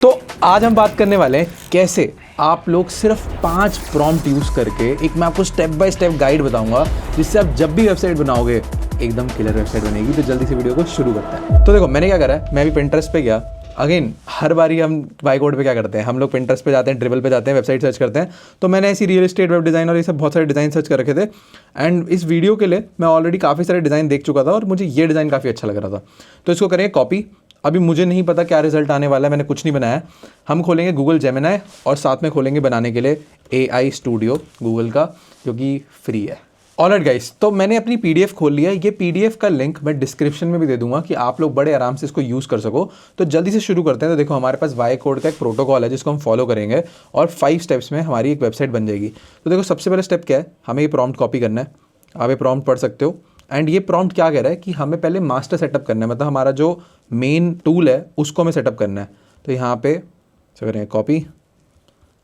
तो आज हम बात करने वाले हैं कैसे आप लोग सिर्फ 5 प्रॉम्प्ट यूज़ करके एक मैं आपको स्टेप बाय स्टेप गाइड बताऊंगा जिससे आप जब भी वेबसाइट बनाओगे एकदम क्लियर वेबसाइट बनेगी। तो जल्दी से वीडियो को शुरू करते हैं। तो देखो मैंने क्या करा है, मैं भी पिंटरेस्ट पे गया। अगेन हर बारी हम बाइकोड पे क्या करते हैं, हम लोग पिंटरेस्ट पे जाते हैं, ड्रिबल पे जाते हैं, वेबसाइट सर्च करते हैं। तो मैंने ऐसी रियल एस्टेट, वेब डिज़ाइन और ये सब बहुत सारे डिज़ाइन सर्च कर रखे थे। एंड इस वीडियो के लिए मैं ऑलरेडी काफ़ी सारे डिज़ाइन देख चुका था और मुझे ये डिज़ाइन काफ़ी अच्छा लग रहा था। तो इसको करेंगे कॉपी। अभी मुझे नहीं पता क्या रिजल्ट आने वाला है, मैंने कुछ नहीं बनाया। हम खोलेंगे गूगल जेमिनी और साथ में खोलेंगे बनाने के लिए AI स्टूडियो गूगल का, जो कि फ्री है। ऑलराइट गाइस, तो मैंने अपनी PDF खोल लिया है। ये PDF का लिंक मैं डिस्क्रिप्शन में भी दे दूंगा कि आप लोग बड़े आराम से इसको यूज़ कर सको। तो जल्दी से शुरू करते हैं। तो देखो हमारे पास वाई कोड का एक प्रोटोकॉल है जिसको हम फॉलो करेंगे और 5 स्टेप्स में हमारी एक वेबसाइट बन जाएगी। तो देखो सबसे पहला स्टेप क्या है, हमें ये प्रॉम्प्ट कॉपी करना है। आप ये प्रॉम्प्ट पढ़ सकते हो। एंड ये प्रॉम्प्ट क्या कह रहा है कि हमें पहले मास्टर सेटअप करना है, मतलब हमारा जो मेन टूल है उसको हमें सेटअप करना है। तो यहाँ पे करेंगे कॉपी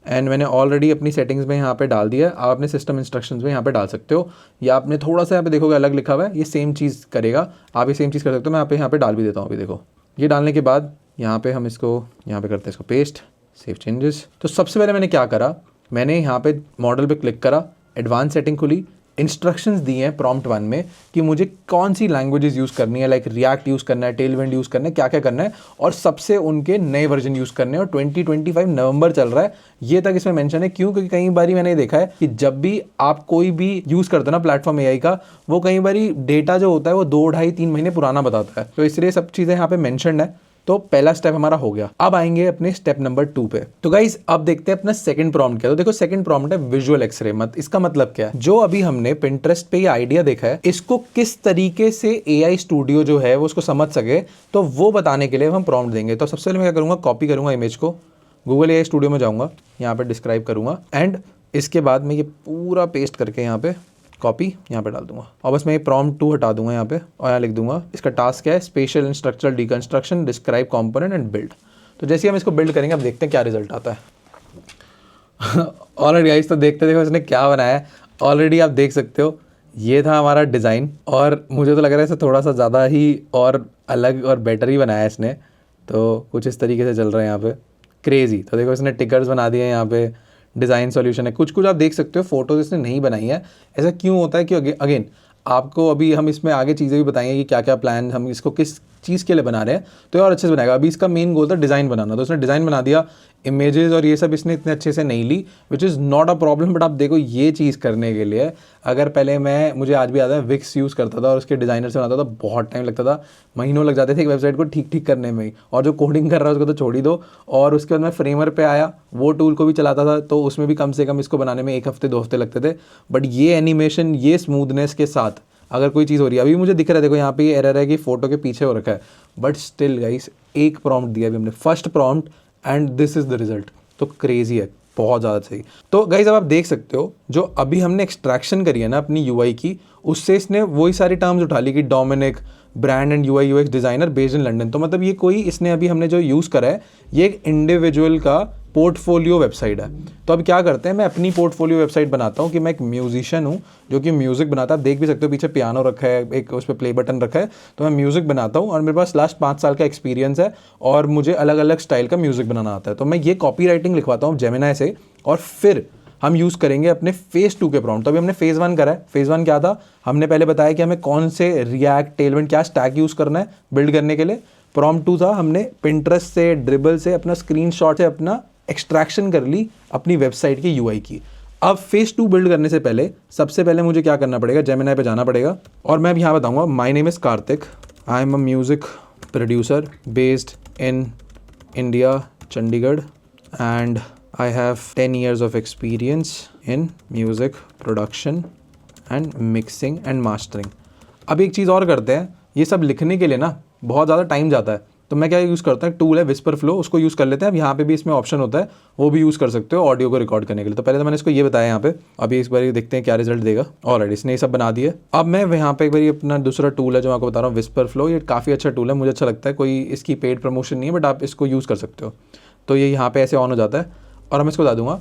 एंड मैंने ऑलरेडी अपनी सेटिंग्स में यहाँ पे डाल दिया है। आप अपने सिस्टम इंस्ट्रक्शंस में यहाँ पे डाल सकते हो, या आपने थोड़ा सा यहाँ पे देखोगे अलग लिखा हुआ है, ये सेम चीज़ करेगा। आप ये सेम चीज़ कर सकते हो। मैं यहाँ पे डाल भी देता हूँ। अभी देखो ये डालने के बाद यहाँ पे हम इसको यहाँ पे करते हैं इसको पेस्ट, सेव चेंजेस। तो सबसे पहले मैंने क्या करा, मैंने यहाँ पे मॉडल पे क्लिक करा, एडवांस सेटिंग खुली, इंस्ट्रक्शंस दिए हैं प्रॉम्प्ट 1 में कि मुझे कौन सी लैंग्वेजेस यूज़ करनी है, लाइक रिएक्ट यूज़ करना है, टेलविंड यूज़ करना है, क्या क्या करना है, और सबसे उनके नए वर्जन यूज़ करने हैं। और 2025 नवंबर चल रहा है, ये तक इसमें मेंशन है। क्यों? क्योंकि कई बारी मैंने देखा है कि जब भी आप कोई भी यूज़ करते हो ना प्लेटफॉर्म AI का, वो कई बारी डेटा जो होता है वो 2, 2.5, 3 महीने पुराना बताता है। तो इसलिए सब चीज़ें यहाँ पे मैंशनड है। तो पहला स्टेप हमारा हो गया। अब आएंगे अपने स्टेप नंबर 2 पे। तो गाइज अब देखते हैं अपना सेकंड प्रॉम्प्ट क्या है। तो देखो सेकंड प्रॉम्प्ट है विजुअल एक्सरे। इसका मतलब क्या है, जो अभी हमने पिंटरेस्ट पे ये आइडिया देखा है, इसको किस तरीके से AI स्टूडियो जो है वो उसको समझ सके, तो वो बताने के लिए हम प्रॉम्प्ट देंगे। तो सबसे पहले मैं क्या करूंगा, कॉपी करूंगा इमेज को, गूगल AI स्टूडियो में जाऊंगा, यहाँ पे डिस्क्राइब करूंगा एंड इसके बाद मैं ये पूरा पेस्ट करके यहाँ पे कॉपी यहाँ पे डाल दूंगा। और बस मैं ये प्रॉम्प्ट 2 हटा दूंगा यहाँ पे और यहाँ लिख दूंगा इसका टास्क क्या है, special and structural deconstruction, describe component and build. तो जैसे हम इसको बिल्ड करेंगे, अब देखते हैं क्या रिजल्ट आता है। ऑलरेडी गाइस, तो देखते देखो इसने क्या बनाया है। ऑलरेडी आप देख सकते हो ये था हमारा डिज़ाइन, और मुझे तो लग रहा है इसे थोड़ा सा ज़्यादा ही और अलग और बेटर ही बनाया है इसने। तो कुछ इस तरीके से चल रहा है यहाँ पे, क्रेजी। तो देखो इसने टिकर्स बना दिए हैं, यहाँ पे डिज़ाइन सॉल्यूशन है, कुछ कुछ आप देख सकते हो। फोटोज इसने नहीं बनाई है। ऐसा क्यों होता है कि अगेन आपको अभी हम इसमें आगे चीज़ें भी बताएंगे कि क्या क्या प्लान, हम इसको किस चीज़ के लिए बना रहे हैं, तो और अच्छे से बनाएगा। अभी इसका मेन गोल था डिज़ाइन बनाना, तो उसने डिज़ाइन बना दिया। इमेजेस और ये सब इसने इतने अच्छे से नहीं ली, which is not a problem. But आप देखो ये चीज़ करने के लिए, अगर पहले मुझे आज भी याद है विक्स यूज़ करता था और उसके डिज़ाइनर से बनाता था, बहुत टाइम लगता था, महीनों लग जाते थे एक वेबसाइट को ठीक करने में ही। और जो कोडिंग कर रहा है उसको तो छोड़ ही दो। और उसके बाद मैं फ्रेमर पे आया, वो टूल को भी चलाता था, तो उसमें भी कम से कम इसको बनाने में 1 हफ्ते 2 हफ्ते लगते थे। बट ये एनिमेशन, ये स्मूथनेस के साथ अगर कोई चीज़ हो रही है, अभी मुझे दिख रहा है, देखो यहाँ पे ये एरर है कि फोटो के पीछे हो रखा है, बट स्टिल गाइस एक प्रॉम्प्ट दिया अभी हमने, first prompt, and this is the result. तो क्रेजी है, बहुत ज़्यादा सही। तो गाइस अब आप देख सकते हो जो अभी हमने एक्सट्रैक्शन करी है ना अपनी UI की, उससे इसने वही सारी टर्म्स उठा ली कि Dominic, brand and UI UX designer based in London. तो मतलब ये कोई इसने अभी हमने जो यूज़ करा है, ये एक इंडिविजुअल का पोर्टफोलियो वेबसाइट है। तो अब क्या करते हैं, मैं अपनी पोर्टफोलियो वेबसाइट बनाता हूँ कि मैं एक म्यूजिशियन हूँ जो कि म्यूज़िक बनाता है। आप देख भी सकते हो पीछे पियानो रखा है, एक उस पर प्ले बटन रखा है। तो मैं म्यूज़िक बनाता हूँ और मेरे पास लास्ट 5 साल का एक्सपीरियंस है और मुझे अलग अलग स्टाइल का म्यूज़िक बनाना आता है। तो मैं ये कॉपी राइटिंग लिखवाता हूँ जेमिनी से, और फिर हम यूज़ करेंगे अपने फेज़ 2 के प्रॉम्प्ट। तो अभी हमने फेज़ 1 करा है। फेज़ 1 क्या था, हमने पहले बताया कि हमें कौन से रिएक्ट, टेलविंड, क्या स्टैक यूज़ करना है बिल्ड करने के लिए। प्रॉम्प्ट 2 था, हमने पिंटरेस्ट से, ड्रिबल से, अपना स्क्रीनशॉट से अपना एक्सट्रैक्शन कर ली अपनी वेबसाइट की UI की। अब फेज़ 2 बिल्ड करने से पहले सबसे पहले मुझे क्या करना पड़ेगा, जेमिनी पे जाना पड़ेगा। और मैं अब यहाँ बताऊँगा, my name is Kartik, I am a music producer based in India, Chandigarh, and I have 10 years of experience in music production and mixing and mastering। अब एक चीज़ और करते हैं, ये सब लिखने के लिए ना बहुत ज़्यादा टाइम जाता है, तो मैं क्या यूज़ करता हूँ, टूल है विस्पर फ्लो, उसको यूज़ कर लेते हैं। अब यहाँ पे भी इसमें ऑप्शन होता है, वो भी यूज़ कर सकते हो ऑडियो को रिकॉर्ड करने के लिए। तो पहले तो मैंने इसको ये बताया यहाँ पे, अभी इस बार देखते हैं क्या रिजल्ट देगा। ऑलरेडी इसने ये सब बना दिए। अब मैं यहाँ पे एक बार अपना दूसरा टूल है जो मैं आपको बता रहा हूँ, विस्पर फ्लो। ये काफ़ी अच्छा टूल है, मुझे अच्छा लगता है। कोई इसकी पेड प्रमोशन नहीं है, बट आप इसको यूज़ कर सकते हो। तो ये यहाँ पे ऐसे ऑन हो जाता है और मैं इसको बता दूंगा,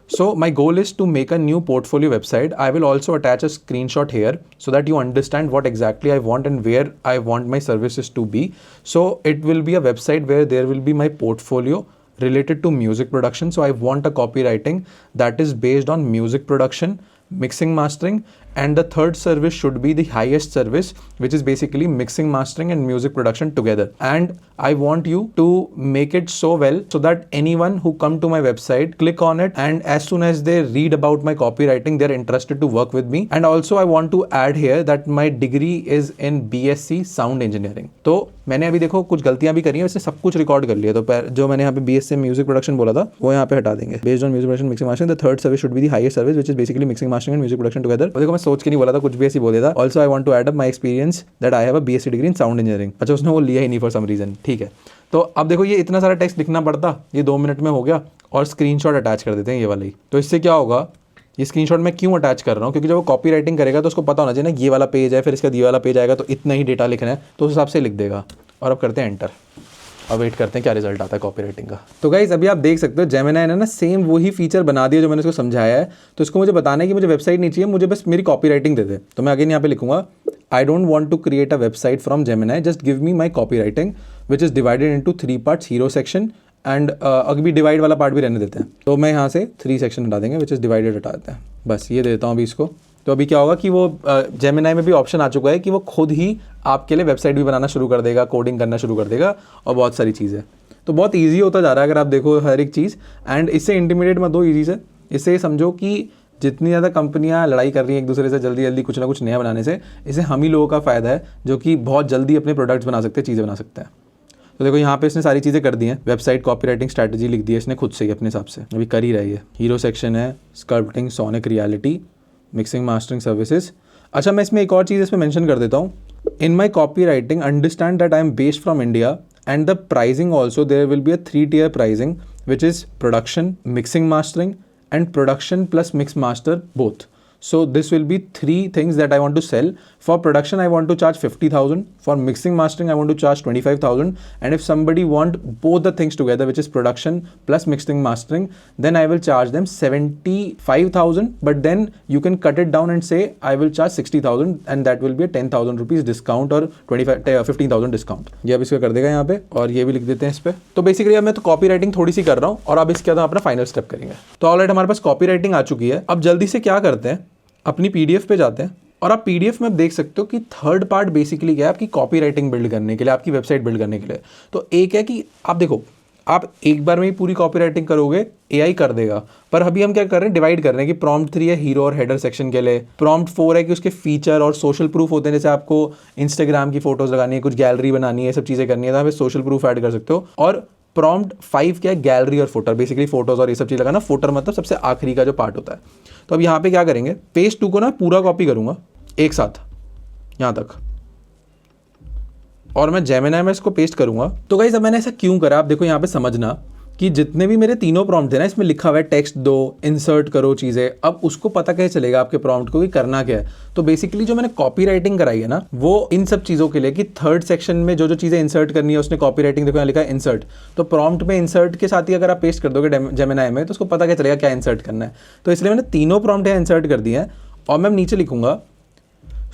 so my goal is to make a new portfolio website. I will also attach a screenshot here so that you understand what exactly I want and where I want my services to be. So it will be a website where there will be my portfolio related to music production. So I want a copywriting that is based on music production, mixing, mastering, and the third service should be the highest service, which is basically mixing, mastering and music production together. And I want you to make it so well so that anyone who come to my website, click on it, and as soon as they read about my copywriting, they're interested to work with me. And also I want to add here that my degree is in BSc Sound Engineering. तो मैंने अभी देखो कुछ गलतियां भी करी हैं, वैसे सब कुछ रिकॉर्ड कर लिया, तो जो मैंने यहाँ पे BSc म्यूजिक प्रोडक्शन बोला था वो यहाँ पे हटा देंगे. Based on music production, mixing, mastering, the third service should be the highest service, which is basically mixing, mastering and music production together. देखो मैं सोच के नहीं बोला था, कुछ भी ऐसी बोल दिया था. Also I want to add up my experience that I have a BSc degree in sound engineering. अच्छा, उसने वो लिया ही नहीं फॉर सम रीजन. ठीक है, तो अब देखो ये इतना सारा टेक्स्ट लिखना पड़ता, ये 2 मिनट में हो गया. और स्क्रीनशॉट अटैच कर देते हैं ये वाला ही. तो इससे क्या होगा, ये स्क्रीनशॉट मैं क्यों अटैच कर रहा हूँ, क्योंकि जब वो कॉपी राइटिंग करेगा तो उसको पता होना चाहिए ना, ये वाला पेज है, फिर इसका ये वाला पेज आएगा, तो इतना ही डेटा लिखना है, तो उस हिसाब से लिख देगा. और अब करते हैं एंटर. अब वेट करते हैं क्या रिजल्ट आता है कॉपी राइटिंग का. तो गाइस अभी आप देख सकते हो जेमिनी ने ना सेम वही फीचर बना दिया जो मैंने उसको समझाया है. तो इसको मुझे बताना है कि मुझे वेबसाइट नहीं चाहिए, मुझे बस मेरी कॉपी राइटिंग दे दे. तो मैं अगेन यहाँ पे लिखूंगा, I don't want to create a website from Gemini, just give me my copy writing which is divided into 3 parts, hero section and अभी डिवाइड वाला पार्ट भी रहने देते हैं. तो मैं यहाँ से 3 सेक्शन हटा देंगे, विच इज़ डिवाइडेड हटा देते हैं. बस ये देता हूँ अभी इसको. तो अभी क्या होगा कि वो जेमिनी में भी ऑप्शन आ चुका है कि वो खुद ही आपके लिए वेबसाइट भी बनाना शुरू कर देगा, कोडिंग करना शुरू कर देगा और बहुत सारी चीज़ें. तो बहुत ईजी होता जा रहा है अगर आप देखो हर एक चीज़. एंड इससे इंटिमिडेट मत दो ईजी से. इससे समझो कि जितनी ज़्यादा कंपनियां लड़ाई कर रही हैं एक दूसरे से जल्दी जल्दी कुछ ना कुछ नया बनाने से, इससे हम ही लोगों का फ़ायदा है जो कि बहुत जल्दी अपने प्रोडक्ट्स बना सकते हैं, चीज़ें बना सकते हैं. तो देखो यहाँ पे इसने सारी चीज़ें कर दी हैं. वेबसाइट कॉपीराइटिंग स्ट्रैटेजी लिख दी है इसने खुद से ही अपने हिसाब से, अभी कर ही रही है. हीरो सेक्शन है, sculpting, sonic reality, mixing, mastering services. अच्छा, मैं इसमें एक और चीज़ इसमें मेंशन कर देता हूँ. In my copy writing understand that I am based from India and the pricing also, there will be a 3-tier pricing, which is production, mixing, mastering and production plus mix master both. So this will be 3 things that I want to sell. For production I want to charge 50,000, for mixing mastering I want to charge 25,000, and if somebody want both the things together, which is production plus mixing mastering, then I will charge them 75,000, but then you can cut it down and say I will charge 60,000, and that will be a 10,000 rupees discount or 15,000 discount. ये अब इसका कर देगा यहाँ पे, और ये भी लिख देते हैं इस पे. तो बेसिकली अब मैं तो कॉपी राइटिंग थोड़ी सी कर रहा हूँ और अब इसके बाद अपना फाइनल स्टेप करेंगे. तो ऑलराइट, हमारे पास कॉपी राइटिंग आ चुकी है. अब जल्दी से क्या करते हैं, अपनी PDF पे जाते हैं. और आप PDF में देख सकते हो कि थर्ड पार्ट बेसिकली क्या है आपकी कॉपी राइटिंग बिल्ड करने के लिए, आपकी वेबसाइट बिल्ड करने के लिए. तो एक है कि आप देखो, आप एक बार में ही पूरी कॉपी राइटिंग करोगे, AI कर देगा. पर अभी हम क्या कर रहे हैं, डिवाइड कर रहे हैं कि प्रॉम्प्ट 3 है हीरो और हेडर सेक्शन के लिए, प्रॉम्प्ट 4 है कि उसके फीचर और सोशल प्रूफ होते हैं, जैसे आपको इंस्टाग्राम की फोटोज लगानी है, कुछ गैलरी बनानी है, सब चीज़ें करनी है, तो आप सोशल प्रूफ ऐड कर सकते हो. और प्रॉम्प्ट 5 क्या है, गैलरी और फुटर, बेसिकली फोटोज और ये सब चीज़ लगाना. फुटर मतलब सबसे आखिरी का जो पार्ट होता है. तो अब यहाँ पे क्या करेंगे, पेज 2 को ना पूरा कॉपी करूँगा एक साथ यहाँ तक, और मैं जेमिनी में इसको पेस्ट करूँगा. तो गाइस अब मैंने ऐसा क्यों करा, आप देखो यहाँ पे समझना कि जितने भी मेरे तीनों प्रॉम्प्ट थे ना, इसमें लिखा हुआ है टेक्स्ट दो, इंसर्ट करो चीज़ें. अब उसको पता कैसे चलेगा आपके प्रॉम्प्ट को कि करना क्या है. तो बेसिकली जो मैंने कॉपी राइटिंग कराई है ना, वो इन सब चीज़ों के लिए कि थर्ड सेक्शन में जो जो चीज़ें इंसर्ट करनी है उसने कॉपी राइटिंग, देखो यहाँ लिखा है इंसर्ट. तो प्रॉम्प्ट में इंसर्ट के साथ ही अगर आप पेस्ट कर दोगे जेमिनी में, तो उसको पता क्या चलेगा क्या इंसर्ट करना है. तो इसलिए मैंने तीनों प्रॉम्प्ट यहाँ इंसर्ट कर दिए हैं. और मैं नीचे लिखूंगा,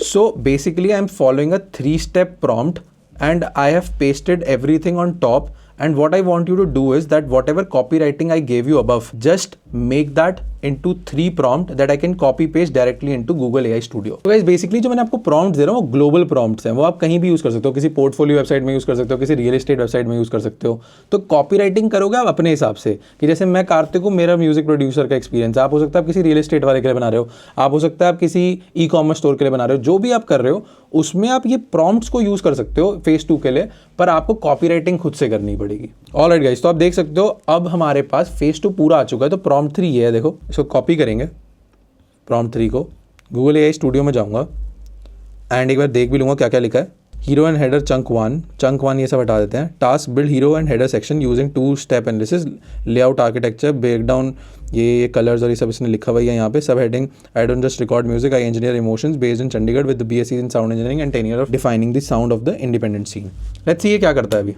so basically I am following a 3-step prompt and I have pasted everything on top, and what I want you to do is that whatever copywriting I gave you above, just make that into 3 prompt that I can copy paste directly into Google AI Studio. तो guys basically जो मैंने आपको prompts दे रहा हूँ वो global prompts हैं, वो आप कहीं भी यूज़ कर सकते हो, किसी पोर्टफोलियो वेबसाइट में यूज़ कर सकते हो, किसी रियल एस्टेट वेबसाइट में यूज़ कर सकते हो. तो कॉपी राइटिंग करोगे आप अपने हिसाब से, कि जैसे मैं कार्तिक हूँ, मेरा म्यूजिक प्रोड्यूसर का एक्सपीरियंस, आप हो सकता है आप किसी रियल एस्टेट वाले के लिए बना रहे हो, आप हो सकता है आप किसी ई-कॉमर्स स्टोर के लिए बना रहे हो, जो भी आप कर रहे हो उसमें आप ये प्रॉम्प्ट्स को यूज़ कर सकते हो फेज 2 के लिए, पर आपको कॉपी राइटिंग खुद से करनी पड़ेगी. ऑलराइट गाइस, तो आप देख सकते हो अब हमारे पास फेज 2 पूरा आ चुका है. तो प्रॉम्प्ट 3 ये है, देखो इसको कॉपी करेंगे प्रॉम्प्ट 3 को, गूगल AI स्टूडियो में जाऊंगा एंड एक बार देख भी लूँगा क्या क्या लिखा है. हीरो एंड हेडर चंक 1 ये सब हटा देते हैं. Task build hero and header section using 2-step analysis, layout architecture, breakdown, ये कलर्स और ये सब इसने लिखा हुआ है यहाँ पे. Subheading, I don't just record music, I engineer emotions, based in Chandigarh with BSc in sound engineering and 10 years of defining the sound of the independent scene. Let's see ये क्या करता है अभी.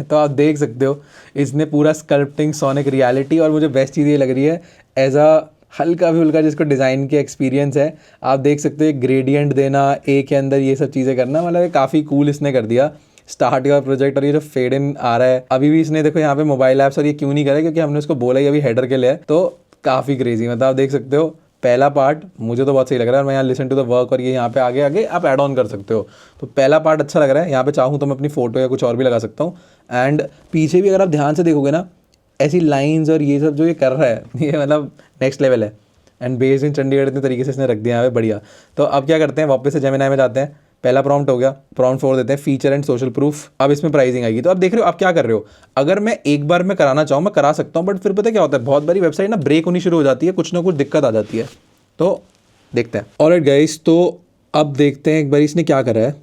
तो आप देख सकते हो इसने पूरा स्कल्पटिंग, सोनिक रियलिटी, और मुझे बेस्ट चीज़ ये लग रही है एज अ हल्का भी हल्का जिसको डिज़ाइन के एक्सपीरियंस है, आप देख सकते हो ग्रेडियंट देना, ए के अंदर ये सब चीज़ें करना, मतलब काफ़ी कूल इसने कर दिया. स्टार्ट योर प्रोजेक्ट और ये जो फेड इन आ रहा है अभी भी इसने देखो यहाँ पे मोबाइल ऐप्स और ये क्यों नहीं करे क्योंकि हमने उसको बोला ही अभी हेडर के लिए है। तो काफ़ी क्रेजी मतलब आप देख सकते हो पहला पार्ट मुझे तो बहुत सही लग रहा है। मैं यहाँ लिसन टू द वर्क और ये यहाँ पे आगे आगे आप ऐड ऑन कर सकते हो। तो पहला पार्ट अच्छा लग रहा है। यहाँ पे चाहूँ तो मैं अपनी फोटो या कुछ और भी लगा सकता हूँ। एंड पीछे भी अगर आप ध्यान से देखोगे ना ऐसी लाइंस और ये सब जो ये कर रहा है ये मतलब नेक्स्ट लेवल है। एंड बेस्ड इन चंडीगढ़ इतने तरीके से इसने रख दिया है बढ़िया। तो अब क्या करते हैं वापस से जेमिनी में जाते हैं। पहला प्रॉम्प्ट हो गया, प्रॉम्प्ट 4 देते हैं फीचर एंड सोशल प्रूफ। अब इसमें प्राइसिंग आएगी। तो अब देख रहे हो आप क्या कर रहे हो। अगर मैं एक बार में कराना चाहूँ मैं करा सकता हूँ बट फिर पता क्या होता है बहुत बारी वेबसाइट ना ब्रेक होनी शुरू हो जाती है, कुछ ना कुछ दिक्कत आ जाती है। तो देखते हैं। ऑलराइट गाइस, तो अब देखते हैं एक बार इसने क्या करा है।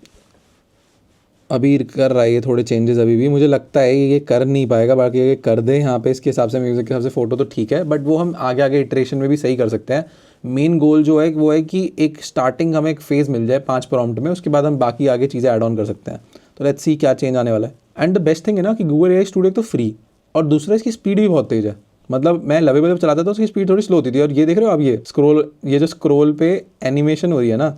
अभी कर रहा है ये थोड़े चेंजेस अभी भी। मुझे लगता है ये कर नहीं पाएगा, बाकी ये कर दे यहाँ पे इसके हिसाब से म्यूज़िक के हिसाब से फ़ोटो तो ठीक है बट वो हम आगे आगे इटरेशन में भी सही कर सकते हैं। मेन गोल जो है वो है कि एक स्टार्टिंग हमें एक फेज़ मिल जाए 5 प्रॉम्प्ट में, उसके बाद हम बाकी आगे चीज़ें ऐड ऑन कर सकते हैं। तो लेट्स सी क्या चेंज आने वाला है। एंड द बेस्ट थिंग है ना कि गूगल एआई स्टूडियो तो फ्री और दूसरा इसकी स्पीड भी बहुत तेज़ है। मतलब मैं लवेबल चलाता था उसकी स्पीड थोड़ी स्लो होती थी। और ये देख रहे हो आप ये जो स्क्रोल पे एनिमेशन हो रही है ना,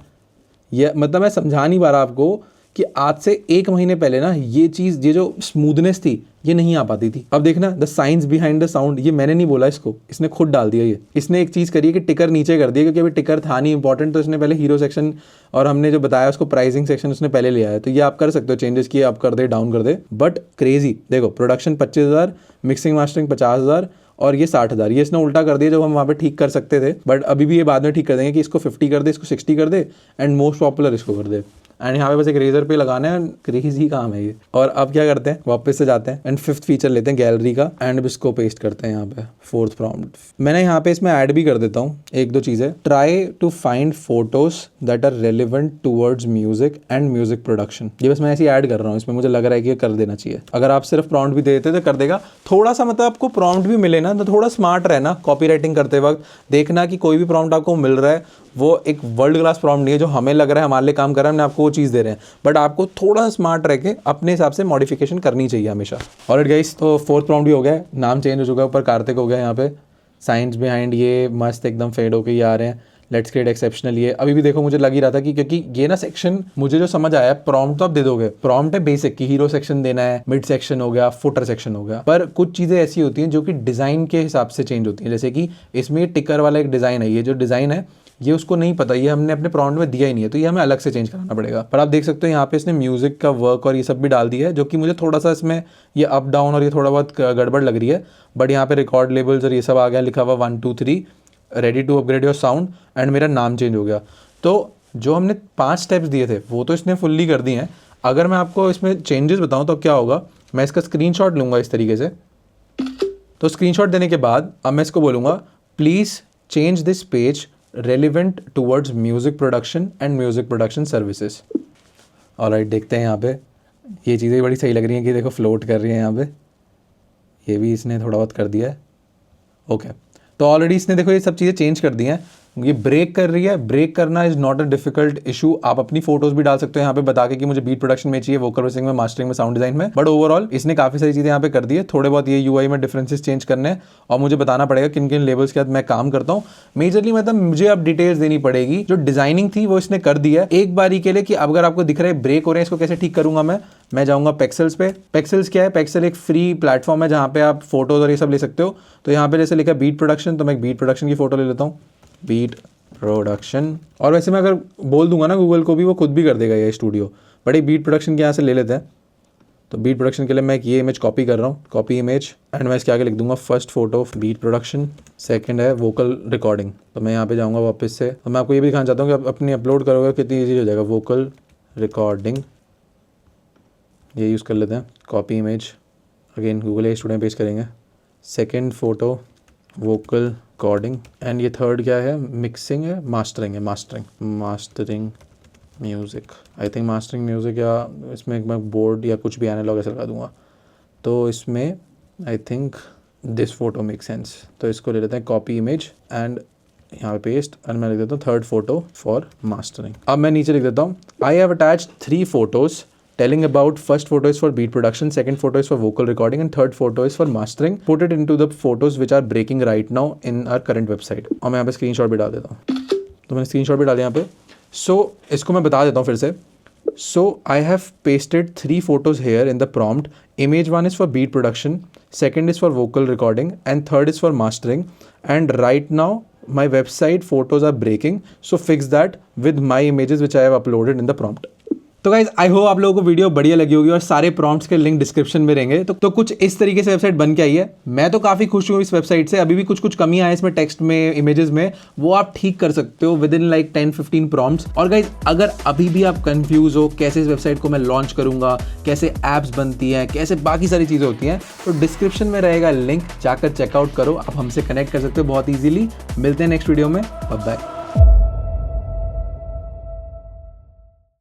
ये मतलब मैं समझा नहीं पा रहा आपको कि आज से 1 महीने पहले ना ये चीज़ ये जो स्मूथनेस थी ये नहीं आ पाती थी। अब देखना the science behind the sound, ये मैंने नहीं बोला इसको, इसने खुद डाल दिया। ये इसने एक चीज़ करी है कि टिकर नीचे कर दिया क्योंकि अभी टिकर था नहीं इंपॉर्टेंट। तो इसने पहले हीरो सेक्शन और हमने जो बताया उसको प्राइसिंग सेक्शन उसने पहले लिया है। तो ये आप कर सकते हो चेंजेस किए अप कर दे डाउन कर दे। बट क्रेजी देखो, प्रोडक्शन 25,000, मिक्सिंग मास्टरिंग 50,000 और ये 60,000। ये इसने उल्टा कर दिया जो हम वहाँ पे ठीक कर सकते थे। बट अभी भी ये बाद में ठीक कर देंगे कि इसको 50 कर दे, इसको 60 कर दे एंड मोस्ट पॉपुलर इसको कर दे। एंड यहाँ पे बस एक रेजर पे लगाना है। क्रेजी काम है ये। और अब क्या करते हैं वापस से जाते हैं एंड 5th फीचर लेते हैं गैलरी का एंड इसको पेस्ट करते हैं यहाँ पे 4th प्रॉम्प्ट। मैंने यहाँ पे इसमें ऐड भी कर देता हूँ 1-2 चीज़ें। Try to find photos that are relevant towards music and music production. ये बस मैं ऐसे ऐड कर रहा हूँ इसमें, मुझे लग रहा है कि ये कर देना चाहिए। अगर आप सिर्फ प्रॉम्प्ट भी देते तो कर देगा। थोड़ा सा मतलब आपको प्रॉम्प्ट भी मिले ना तो थोड़ा स्मार्ट रहना कॉपी राइटिंग करते वक्त। देखना कि कोई भी प्रॉम्प्ट आपको मिल रहा है वो एक वर्ल्ड क्लास प्रॉम्प्ट नहीं है जो हमें लग रहा है हमारे लिए काम कर रहा है, हमने आपको वो चीज़ दे रहे हैं। बट आपको थोड़ा स्मार्ट रह के अपने हिसाब से मॉडिफिकेशन करनी चाहिए हमेशा। ऑलराइट गाइस, तो 4th प्रॉम्प्ट भी हो गया है। नाम चेंज हो चुका है, ऊपर कार्तिक हो गया। यहाँ पे साइंस बिहाइंड ये मस्त एकदम फेड होके ये आ रहे हैं। Let's create exceptional. ये अभी भी देखो मुझे लग ही रहा था कि क्योंकि ये ना सेक्शन मुझे जो समझ आया, प्रॉम्प्ट तो आप दे दोगे, प्रॉम्प्ट है बेसिक कि हीरो सेक्शन देना है, मिड सेक्शन हो गया, फुटर सेक्शन हो गया। पर कुछ चीज़ें ऐसी होती हैं जो कि डिज़ाइन के हिसाब से चेंज होती हैं। जैसे कि इसमें टिकर वाला एक डिज़ाइन है, ये जो डिज़ाइन है ये उसको नहीं पता, ये हमने अपने प्रॉम्प्ट में दिया ही नहीं है, तो ये हमें अलग से चेंज कराना पड़ेगा। पर आप देख सकते हो यहाँ पे इसने म्यूजिक का वर्क और ये सब भी डाल दिया है जो कि मुझे थोड़ा सा इसमें ये अप डाउन और ये थोड़ा बहुत गड़बड़ लग रही है। बट यहाँ पे रिकॉर्ड लेबल्स और ये सब आ गया, लिखा हुआ 1 2 3 ready to upgrade your sound and मेरा नाम चेंज हो गया। तो जो हमने 5 स्टेप्स दिए थे वो तो इसने फुल्ली कर दिए हैं। अगर मैं आपको इसमें चेंजेस बताऊँ तो क्या होगा, मैं इसका स्क्रीनशॉट लूँगा इस तरीके से। तो स्क्रीनशॉट देने के बाद अब मैं इसको बोलूँगा please change this page relevant towards music production and music production services. Alright, देखते हैं यहाँ पे ये चीज़ें बड़ी सही लग रही हैं कि देखो फ्लोट कर रही है यहाँ पे, ये भी इसने थोड़ा बहुत कर दिया है। ओके, तो ऑलरेडी इसने देखो ये सब चीज़ें चेंज कर दी हैं। ये ब्रेक कर रही है, ब्रेक करना is not a difficult issue. आप अपनी फोटोज भी डाल सकते हो यहाँ पे बता के कि मुझे बीट प्रोडक्शन में चाहिए, वोकल प्रोसेसिंग में, मास्टरिंग में, साउंड डिजाइन में। बट ओवरऑल इसने काफ़ी सारी चीज़ें यहाँ पे कर दी है। थोड़े बहुत ये यूआई में डिफरेंसेस चेंज करने हैं और मुझे बताना पड़ेगा किन किन लेवल्स के साथ मैं काम करता हूँ। मेजरली मतलब मुझे अब डिटेल्स देनी पड़ेगी। जो डिजाइनिंग थी वो इसने कर दी है एक बारी के लिए कि अगर आपको दिख रहा है ब्रेक हो रहे हैं इसको कैसे ठीक करूंगा मैं जाऊंगा पेक्सल्स पे। पेक्सल्स क्या है? पेक्सल एक फ्री प्लेटफॉर्म है जहाँ पे आप फोटोज और ये सब ले सकते हो। तो यहाँ पे जैसे लिखा है बीट प्रोडक्शन, तो मैं एक बीट प्रोडक्शन की फोटो ले लेता हूँ, बीट प्रोडक्शन। और वैसे मैं अगर बोल दूंगा ना गूगल को भी वो खुद भी कर देगा ये स्टूडियो। बट एक बीट प्रोडक्शन के यहाँ से ले लेते हैं। तो बीट प्रोडक्शन के लिए मैं एक ये इमेज कॉपी कर रहा हूँ, कॉपी इमेज, एंड मैं इसके आगे लिख दूंगा first photo of beat production, second है वोकल रिकॉर्डिंग। तो मैं यहाँ पे जाऊँगा वापस से। तो मैं आपको ये भी दिखाना चाहता हूँ कि आप अपनी अपलोड करोगे कितनी ईजी हो जाएगा। वोकल रिकॉर्डिंग ये यूज़ कर लेते हैं, copy image, again Google AI studio में पेस्ट करेंगे। Second photo vocal recording, and ये थर्ड क्या है? मिक्सिंग है, मास्टरिंग है, mastering music, I think mastering music, या इसमें एक मैं बोर्ड या कुछ भी एनालॉग ऐसा लगा दूंगा। तो इसमें I think this photo make sense. तो इसको ले लेते हैं कॉपी इमेज एंड यहाँ पे पेस्ट, एंड मैं लिख देता हूँ थर्ड फोटो फॉर मास्टरिंग। अब मैं नीचे लिख देता हूँ I have attached 3 photos telling about first photo is for beat production, second photo is for vocal recording and third photo is for mastering. Put it into the photos which are breaking right now in our current website. और मैं यहाँ पे screenshot भी डाल देता हूँ। तो मैंने स्क्रीनशॉट भी डाले यहाँ पे। सो इसको मैं बता देता हूँ फिर से। So I have pasted 3 photos here in the prompt. Image 1 is for beat production, second is for vocal recording, and third is for mastering. And right now my website photos are breaking, so fix that with my images which I have uploaded in the prompt. तो guys I hope आप लोगों को video बढ़िया लगी होगी और सारे prompts के लिंक डिस्क्रिप्शन में रहेंगे। तो कुछ इस तरीके से वेबसाइट बन के आई है। मैं तो काफ़ी खुश हूँ इस वेबसाइट से। अभी भी कुछ कमी है इसमें, टेक्स्ट में, इमेजेस में, वो आप ठीक कर सकते हो विद इन लाइक 10-15 प्रॉम्प्ट्स। और गाइज अगर अभी भी आप कंफ्यूज हो कैसे इस वेबसाइट को मैं लॉन्च करूँगा, कैसे ऐप्स बनती हैं, कैसे बाकी सारी चीज़ें होती हैं, तो डिस्क्रिप्शन में रहेगा लिंक, जाकर चेकआउट करो। आप हमसे कनेक्ट कर सकते हो बहुत ईजिली। मिलते हैं नेक्स्ट वीडियो में। Bye bye.